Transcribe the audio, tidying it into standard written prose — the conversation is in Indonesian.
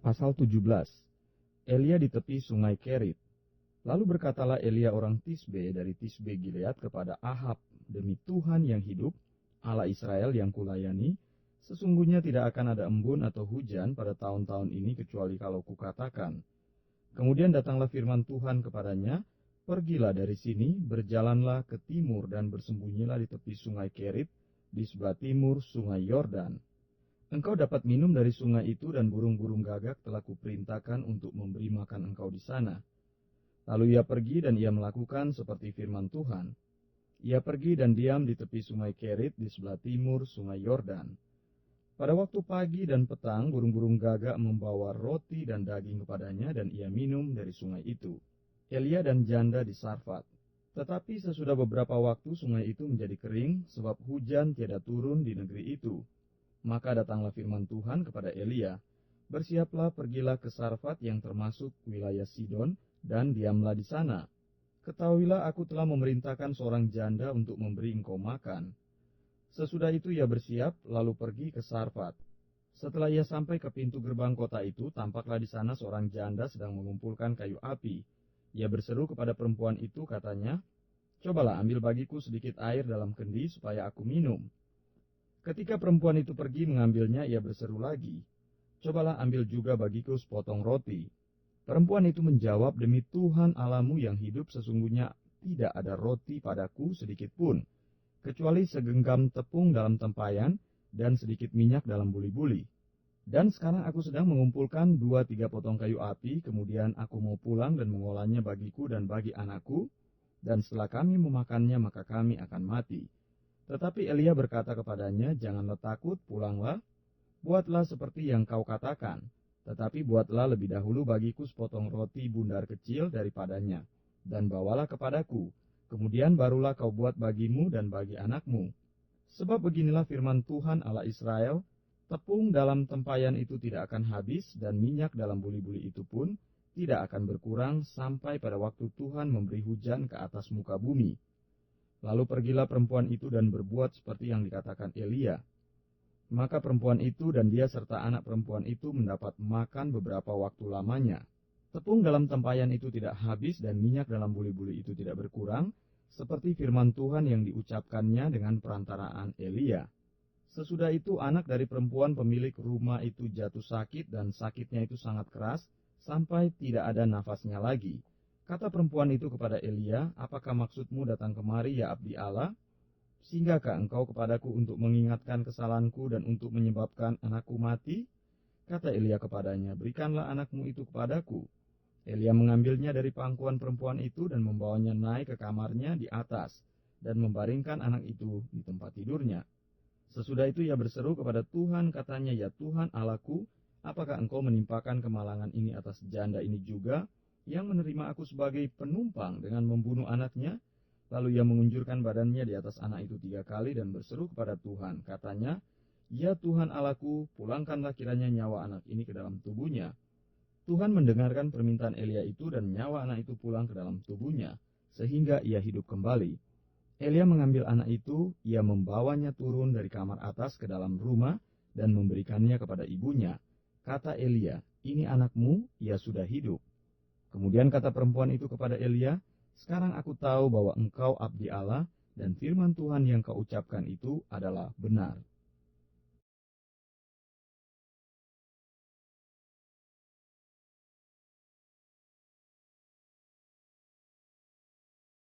Pasal 17. Elia di tepi sungai Kerit. Lalu berkatalah Elia orang Tisbe dari Tisbe Gilead kepada Ahab, demi Tuhan yang hidup, Allah Israel yang kulayani, sesungguhnya tidak akan ada embun atau hujan pada tahun-tahun ini kecuali kalau kukatakan. Kemudian datanglah firman Tuhan kepadanya, pergilah dari sini, berjalanlah ke timur dan bersembunyilah di tepi sungai Kerit, di sebelah timur sungai Yordan. Engkau dapat minum dari sungai itu dan burung-burung gagak telah kuperintahkan untuk memberi makan engkau di sana. Lalu ia pergi dan ia melakukan seperti firman Tuhan. Ia pergi dan diam di tepi sungai Kerit di sebelah timur sungai Yordan. Pada waktu pagi dan petang burung-burung gagak membawa roti dan daging kepadanya dan ia minum dari sungai itu. Elia dan janda di Sarfat. Tetapi sesudah beberapa waktu sungai itu menjadi kering sebab hujan tiada turun di negeri itu. Maka datanglah firman Tuhan kepada Elia, bersiaplah pergilah ke Sarfat yang termasuk wilayah Sidon, dan diamlah di sana. Ketahuilah aku telah memerintahkan seorang janda untuk memberi engkau makan. Sesudah itu ia bersiap, lalu pergi ke Sarfat. Setelah ia sampai ke pintu gerbang kota itu, tampaklah di sana seorang janda sedang mengumpulkan kayu api. Ia berseru kepada perempuan itu, katanya, cobalah ambil bagiku sedikit air dalam kendi supaya aku minum. Ketika perempuan itu pergi mengambilnya, ia berseru lagi, cobalah ambil juga bagiku sepotong roti. Perempuan itu menjawab, demi Tuhan Allahmu yang hidup, sesungguhnya tidak ada roti padaku sedikit pun, kecuali segenggam tepung dalam tempayan dan sedikit minyak dalam buli-buli. Dan sekarang aku sedang mengumpulkan 2-3 potong kayu api, kemudian aku mau pulang dan mengolahnya bagiku dan bagi anakku, dan setelah kami memakannya maka kami akan mati. Tetapi Elia berkata kepadanya, janganlah takut, pulanglah, buatlah seperti yang kau katakan. Tetapi buatlah lebih dahulu bagiku sepotong roti bundar kecil daripadanya, dan bawalah kepadaku. Kemudian barulah kau buat bagimu dan bagi anakmu. Sebab beginilah firman Tuhan Allah Israel, tepung dalam tempayan itu tidak akan habis, dan minyak dalam buli-buli itu pun tidak akan berkurang sampai pada waktu Tuhan memberi hujan ke atas muka bumi. Lalu pergilah perempuan itu dan berbuat seperti yang dikatakan Elia. Maka perempuan itu dan dia serta anak perempuan itu mendapat makan beberapa waktu lamanya. Tepung dalam tempayan itu tidak habis dan minyak dalam buli-buli itu tidak berkurang, seperti firman Tuhan yang diucapkannya dengan perantaraan Elia. Sesudah itu anak dari perempuan pemilik rumah itu jatuh sakit dan sakitnya itu sangat keras, sampai tidak ada nafasnya lagi. Kata perempuan itu kepada Elia, apakah maksudmu datang kemari ya abdi Allah? Singgahkah engkau kepadaku untuk mengingatkan kesalahanku dan untuk menyebabkan anakku mati? Kata Elia kepadanya, berikanlah anakmu itu kepadaku. Elia mengambilnya dari pangkuan perempuan itu dan membawanya naik ke kamarnya di atas, dan membaringkan anak itu di tempat tidurnya. Sesudah itu ia berseru kepada Tuhan, katanya, ya Tuhan Allahku, apakah engkau menimpakan kemalangan ini atas janda ini juga, yang menerima aku sebagai penumpang dengan membunuh anaknya? Lalu ia mengunjurkan badannya di atas anak itu 3 kali dan berseru kepada Tuhan. Katanya, ya Tuhan Allahku, pulangkanlah kiranya nyawa anak ini ke dalam tubuhnya. Tuhan mendengarkan permintaan Elia itu dan nyawa anak itu pulang ke dalam tubuhnya, sehingga ia hidup kembali. Elia mengambil anak itu, ia membawanya turun dari kamar atas ke dalam rumah dan memberikannya kepada ibunya. Kata Elia, ini anakmu, ia sudah hidup. Kemudian kata perempuan itu kepada Elia, sekarang aku tahu bahwa engkau abdi Allah dan firman Tuhan yang kau ucapkan itu adalah benar.